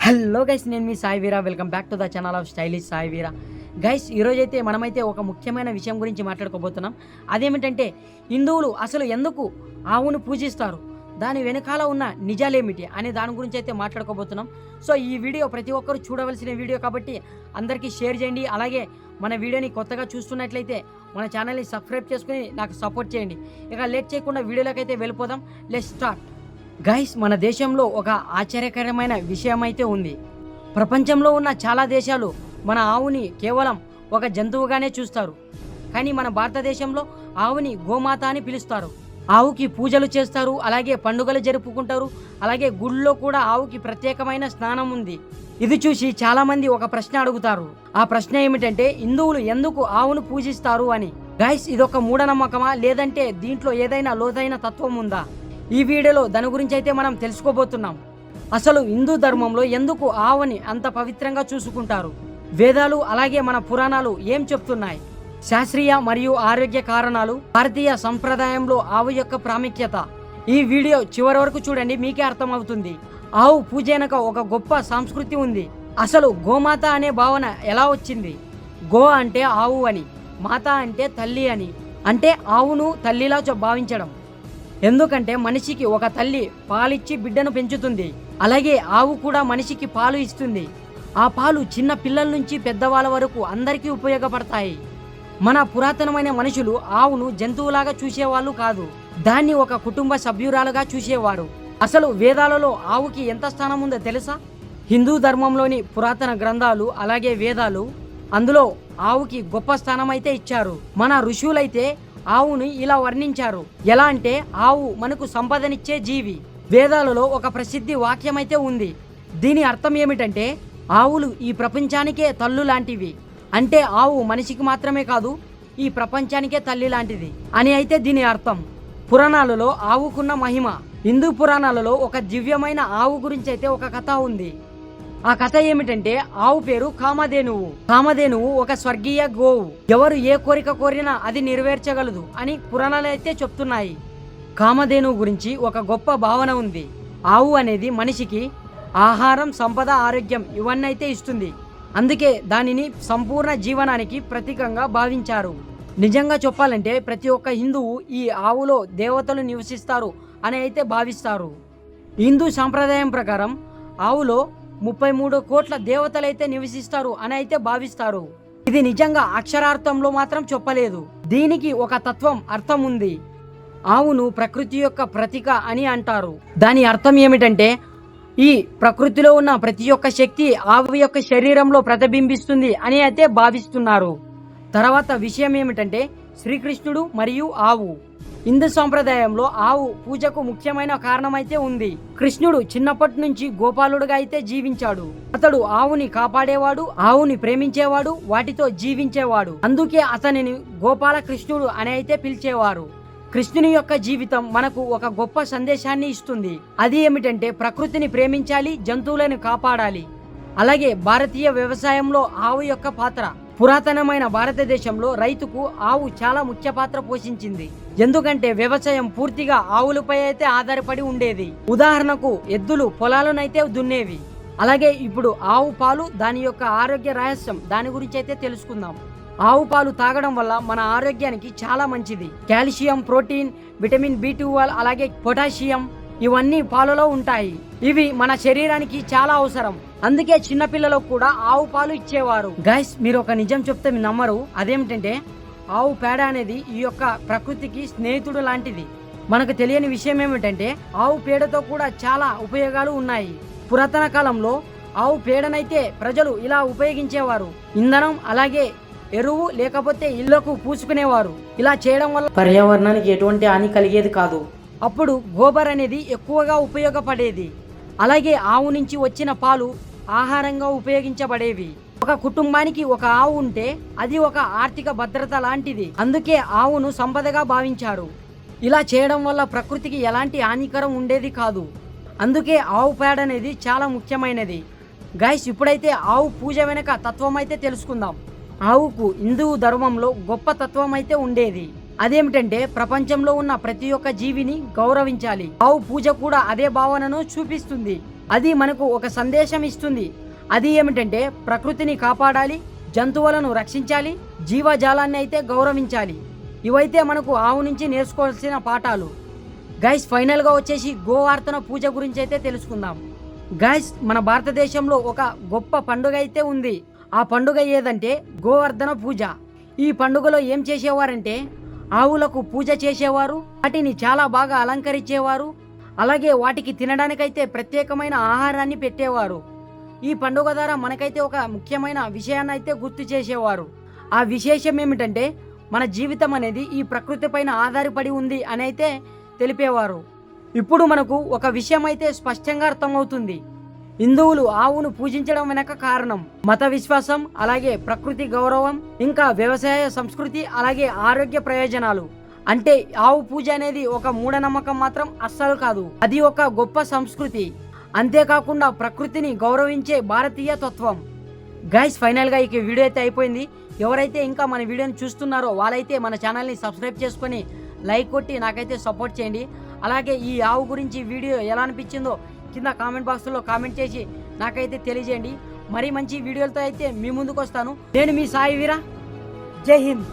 Hello guys, నేను మీ Sai Veera. Welcome back to the channel of stylish Sai Veera. Guys, ఈరోజైతే మనమైతే ఒక ముఖ్యమైన విషయం గురించి మాట్లాడుకోబోతున్నాం. అదేమిటంటే హిందువులు అసలు ఎందుకు ఆవును పూజిస్తారు, దాని వెనకాల ఉన్న నిజాలేమిటి అనే దాని గురించి అయితే మాట్లాడుకోబోతున్నాం. సో ఈ వీడియో ప్రతి ఒక్కరు చూడవలసిన వీడియో కాబట్టి అందరికీ షేర్ చేయండి. అలాగే మన వీడియోని కొత్తగా చూస్తున్నట్లయితే మన ఛానల్ని సబ్స్క్రైబ్ చేసుకుని నాకు సపోర్ట్ చేయండి. ఇక లేట్ చేయకుండా వీడియోలోకి అయితే వెళ్ళిపోదాం. Let's start. గైస్, మన దేశంలో ఒక ఆశ్చర్యకరమైన విషయం అయితే ఉంది. ప్రపంచంలో ఉన్న చాలా దేశాలు మన ఆవుని కేవలం ఒక జంతువుగానే చూస్తారు. కానీ మన భారతదేశంలో ఆవుని గోమాత అని పిలుస్తారు. ఆవుకి పూజలు చేస్తారు, అలాగే పండుగలు జరుపుకుంటారు. అలాగే గుళ్ళో కూడా ఆవుకి ప్రత్యేకమైన స్నానం ఉంది. ఇది చూసి చాలా మంది ఒక ప్రశ్న అడుగుతారు. ఆ ప్రశ్న ఏమిటంటే, హిందువులు ఎందుకు ఆవును పూజిస్తారు అని. గైస్, ఇదొక మూఢనమ్మకమా, లేదంటే దీంట్లో ఏదైనా లోతైన తత్వం ఉందా? ఈ వీడియోలో దాని గురించి అయితే మనం తెలుసుకోబోతున్నాం. అసలు హిందూ ధర్మంలో ఎందుకు ఆవుని అంత పవిత్రంగా చూసుకుంటారు, వేదాలు అలాగే మన పురాణాలు ఏం చెప్తున్నాయి, శాస్త్రీయ మరియు ఆరోగ్య కారణాలు, భారతీయ సంప్రదాయంలో ఆవు యొక్క ప్రాముఖ్యత. ఈ వీడియో చివరి వరకు చూడండి, మీకే అర్థమవుతుంది. ఆవు పూజ వెనక ఒక గొప్ప సంస్కృతి ఉంది. అసలు గోమాత అనే భావన ఎలా వచ్చింది? గో అంటే ఆవు అని, మాత అంటే తల్లి అని. అంటే ఆవును తల్లిలా భావించడం. ఎందుకంటే మనిషికి ఒక తల్లి పాలిచ్చి బిడ్డను పెంచుతుంది, అలాగే ఆవు కూడా మనిషికి పాలు ఇస్తుంది. ఆ పాలు చిన్న పిల్లల నుంచి పెద్దవాళ్ళ వరకు అందరికీ ఉపయోగపడతాయి. మన పురాతనమైన మనుషులు ఆవును జంతువులాగా చూసేవాళ్ళు కాదు, దాన్ని ఒక కుటుంబ సభ్యురాలుగా చూసేవారు. అసలు వేదాలలో ఆవుకి ఎంత స్థానం ఉందో తెలుసా? హిందూ ధర్మంలోని పురాతన గ్రంథాలు అలాగే వేదాలు, అందులో ఆవుకి గొప్ప స్థానం అయితే ఇచ్చారు. మన ఋషులైతే ఆవుని ఇలా వర్ణించారు. ఎలా అంటే, ఆవు మనకు సంపదనిచ్చే జీవి. వేదాలలో ఒక ప్రసిద్ధి వాక్యం అయితే ఉంది. దీని అర్థం ఏమిటంటే, ఆవులు ఈ ప్రపంచానికే తల్లు లాంటివి. అంటే ఆవు మనిషికి మాత్రమే కాదు, ఈ ప్రపంచానికే తల్లి లాంటిది అని అయితే దీని అర్థం. పురాణాలలో ఆవుకున్న మహిమ. హిందూ పురాణాలలో ఒక దివ్యమైన ఆవు గురించి అయితే ఒక కథ ఉంది. ఆ కథ ఏమిటంటే, ఆవు పేరు కామధేనువు. కామధేనువు ఒక స్వర్గీయ గోవు. ఎవరు ఏ కోరిక కోరినా అది నెరవేర్చగలదు అని పురాణాలు అయితే చెప్తున్నాయి. కామధేనువు గురించి ఒక గొప్ప భావన ఉంది. ఆవు అనేది మనిషికి ఆహారం, సంపద, ఆరోగ్యం ఇవన్నీ అయితే ఇస్తుంది. అందుకే దానిని సంపూర్ణ జీవనానికి ప్రతీకంగా భావించారు. నిజంగా చెప్పాలంటే ప్రతి ఒక్క హిందువు ఈ ఆవులో దేవతలు నివసిస్తారు అని అయితే భావిస్తారు. హిందూ సాంప్రదాయం ప్రకారం ఆవులో 33 కోట్ల దేవతలైతే నివసిస్తారు అని అయితే భావిస్తారు. ఇది నిజంగా అక్షరార్థంలో మాత్రం చెప్పలేదు, దీనికి ఒక తత్వం అర్థం ఉంది. ఆవును ప్రకృతి యొక్క ప్రతీక అని అంటారు. దాని అర్థం ఏమిటంటే, ఈ ప్రకృతిలో ఉన్న ప్రతి ఒక్క శక్తి ఆవు యొక్క శరీరంలో ప్రతిబింబిస్తుంది అని అయితే భావిస్తున్నారు. తర్వాత విషయం ఏమిటంటే, శ్రీకృష్ణుడు మరియు ఆవు. హిందూ సాంప్రదాయంలో ఆవు పూజకు ముఖ్యమైన కారణమైతే ఉంది. కృష్ణుడు చిన్నప్పటి నుంచి గోపాలుడుగా అయితే జీవించాడు. అతడు ఆవుని కాపాడేవాడు, ఆవుని ప్రేమించేవాడు, వాటితో జీవించేవాడు. అందుకే అతనిని గోపాల కృష్ణుడు అని అయితే పిలిచేవారు. కృష్ణుని యొక్క జీవితం మనకు ఒక గొప్ప సందేశాన్ని ఇస్తుంది. అది ఏమిటంటే, ప్రకృతిని ప్రేమించాలి, జంతువులను కాపాడాలి. అలాగే భారతీయ వ్యవసాయంలో ఆవు యొక్క పాత్ర. పురాతనమైన భారతదేశంలో రైతుకు ఆవు చాలా ముఖ్య పాత్ర పోషించింది. ఎందుకంటే వ్యవసాయం పూర్తిగా ఆవులపై అయితే ఆధారపడి ఉండేది. ఉదాహరణకు ఎద్దులు పొలాలనైతే దున్నేవి. అలాగే ఇప్పుడు ఆవు పాలు, దాని యొక్క ఆరోగ్య రహస్యం, దాని గురించి అయితే తెలుసుకుందాం. ఆవు పాలు తాగడం వల్ల మన ఆరోగ్యానికి చాలా మంచిది. కాల్షియం, ప్రోటీన్, విటమిన్ B12 అలాగే పొటాషియం ఇవన్నీ పాలలో ఉంటాయి. ఇవి మన శరీరానికి చాలా అవసరం. అందుకే చిన్నపిల్లలకు కూడా ఆవు పాలు ఇచ్చేవారు. గైస్, మీరు ఒక నిజం చెప్తే మీరు నమ్మరు. అదేమిటంటే, ఆవు పేడ అనేది ఈ యొక్క ప్రకృతికి స్నేహితుడు లాంటిది. మనకు తెలియని విషయం ఏమిటంటే, ఆవు పేడతో కూడా చాలా ఉపయోగాలు ఉన్నాయి. పురాతన కాలంలో ఆవు పేడనైతే ప్రజలు ఇలా ఉపయోగించేవారు. ఇంధనం అలాగే ఎరువు, లేకపోతే ఇళ్లకు పూసుకునేవారు. ఇలా చేయడం వల్ల పర్యావరణానికి ఎటువంటి హాని కలిగేది కాదు. అప్పుడు గోబర్ అనేది ఎక్కువగా ఉపయోగపడేది. అలాగే ఆవు నుంచి వచ్చిన పాలు ఆహారంగా ఉపయోగించబడేవి. ఒక కుటుంబానికి ఒక ఆవు ఉంటే అది ఒక ఆర్థిక భద్రత లాంటిది. అందుకే ఆవును సంపదగా భావించారు. ఇలా చేయడం వల్ల ప్రకృతికి ఎలాంటి హానికరం ఉండేది కాదు. అందుకే ఆవు పేడ అనేది చాలా ముఖ్యమైనది. గైస్, ఇప్పుడైతే ఆవు పూజ వెనక తత్వం అయితే తెలుసుకుందాం. ఆవుకు హిందూ ధర్మంలో గొప్ప తత్వం అయితే ఉండేది. అదేమిటంటే, ప్రపంచంలో ఉన్న ప్రతి ఒక్క జీవిని గౌరవించాలి. ఆవు పూజ కూడా అదే భావనను చూపిస్తుంది. అది మనకు ఒక సందేశం ఇస్తుంది. అది ఏమిటంటే ప్రకృతిని కాపాడాలి, జంతువులను రక్షించాలి, జీవజాలాన్ని అయితే గౌరవించాలి. ఇవైతే మనకు ఆవు నుంచి నేర్చుకోవాల్సిన పాఠాలు. గైస్ ఫైనల్గా వచ్చేసి గోవర్ధన పూజ గురించి అయితే తెలుసుకుందాం. గైస్ మన భారతదేశంలో ఒక గొప్ప పండుగ అయితే ఉంది. ఆ పండుగ ఏదంటే గోవర్ధన పూజ. ఈ పండుగలో ఏం చేసేవారంటే ఆవులకు పూజ చేసేవారు, వాటిని చాలా బాగా అలంకరించేవారు, అలాగే వాటికి తినడానికైతే ప్రత్యేకమైన ఆహారాన్ని పెట్టేవారు. ఈ పండుగ ద్వారా మనకైతే ఒక ముఖ్యమైన విషయాన్ని అయితే గుర్తు చేసేవారు. ఆ విశేషం ఏమిటంటే మన జీవితం అనేది ఈ ప్రకృతి పైన ఆధారపడి ఉంది అని అయితే తెలిపేవారు. ఇప్పుడు మనకు ఒక విషయం అయితే స్పష్టంగా అర్థమవుతుంది. హిందువులు ఆవును పూజించడం వెనక కారణం మత విశ్వాసం, అలాగే ప్రకృతి గౌరవం, ఇంకా వ్యవసాయ సంస్కృతి, అలాగే ఆరోగ్య ప్రయోజనాలు. అంటే ఆవు పూజ అనేది ఒక మూఢనమ్మకం మాత్రం అస్సలు కాదు, అది ఒక గొప్ప సంస్కృతి. అంతేకాకుండా ప్రకృతిని గౌరవించే భారతీయ తత్వం. గైస్ ఫైనల్గా ఈ వీడియో అయితే అయిపోయింది. ఎవరైతే ఇంకా మన వీడియోని చూస్తున్నారో వాళ్ళైతే మన ఛానల్ని సబ్స్క్రైబ్ చేసుకొని లైక్ కొట్టి నాకైతే సపోర్ట్ చేయండి. అలాగే ఈ ఆవు గురించి వీడియో ఎలా అనిపించిందో కింద కామెంట్ బాక్స్లో కామెంట్ చేసి నాకైతే తెలియజేయండి. మరీ మంచి వీడియోలతో అయితే మీ ముందుకు వస్తాను. నేను మీ సాయి వీర. జై హింద్.